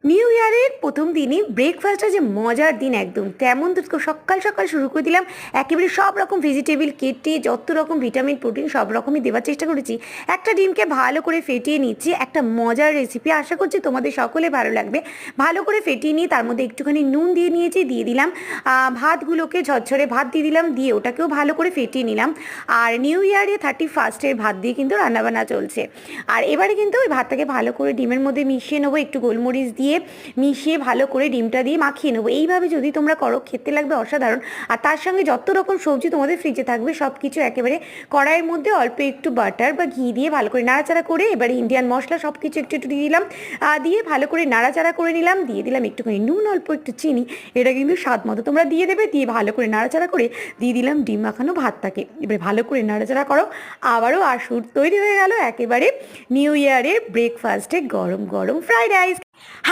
New ইয়ারের প্রথম দিনই ব্রেকফাস্টটা যে মজার দিন একদম তেমন তো সকাল সকাল শুরু করে দিলাম। একেবারে সব রকম ভেজিটেবল কেটে যত রকম ভিটামিন প্রোটিন সব রকমই দেওয়ার চেষ্টা করেছি। একটা ডিমকে ভালো করে ফেটিয়ে নিচ্ছি, একটা মজার রেসিপি, আশা করছি তোমাদের সকলে ভালো লাগবে। ভালো করে ফেটিয়ে নিয়ে তার মধ্যে একটুখানি নুন দিয়ে নিয়েছি, দিয়ে দিলাম ভাতগুলোকে, ঝরঝরে ভাত দিয়ে দিলাম, দিয়ে ওটাকেও ভালো করে ফেটিয়ে নিলাম। আর নিউ ইয়ারে 31 ভাত দিয়ে কিন্তু রান্নাবান্না চলছে। আর এবারে কিন্তু ওই ভাতটাকে ভালো করে ডিমের মধ্যে মিশিয়ে নেবো, একটু গোলমরিচ দিয়ে মিশিয়ে ভালো করে ডিমটা দিয়ে মাখিয়ে নেবো। এইভাবে যদি তোমরা করো খেতে লাগবে অসাধারণ। আর তার সঙ্গে যত রকম সবজি তোমাদের ফ্রিজে থাকবে সব কিছু একেবারে কড়াইয়ের মধ্যে অল্প একটু বাটার বা ঘি দিয়ে ভালো করে নাড়াচাড়া করে, এবারে ইন্ডিয়ান মশলা সব কিছু একটু একটু দিয়ে দিলাম, দিয়ে ভালো করে নাড়াচাড়া করে নিলাম, দিয়ে দিলাম একটুখানি নুন, অল্প একটু চিনি, এটা কিন্তু স্বাদ মতো তোমরা দিয়ে দেবে। দিয়ে ভালো করে নাড়াচাড়া করে দিয়ে দিলাম ডিম মাখানো ভাতটাকে। এবারে ভালো করে নাড়াচাড়া করো, আবারও আসুর তৈরি হয়ে গেল একেবারে নিউ ইয়ারের ব্রেকফাস্টে গরম গরম ফ্রাইড রাইস।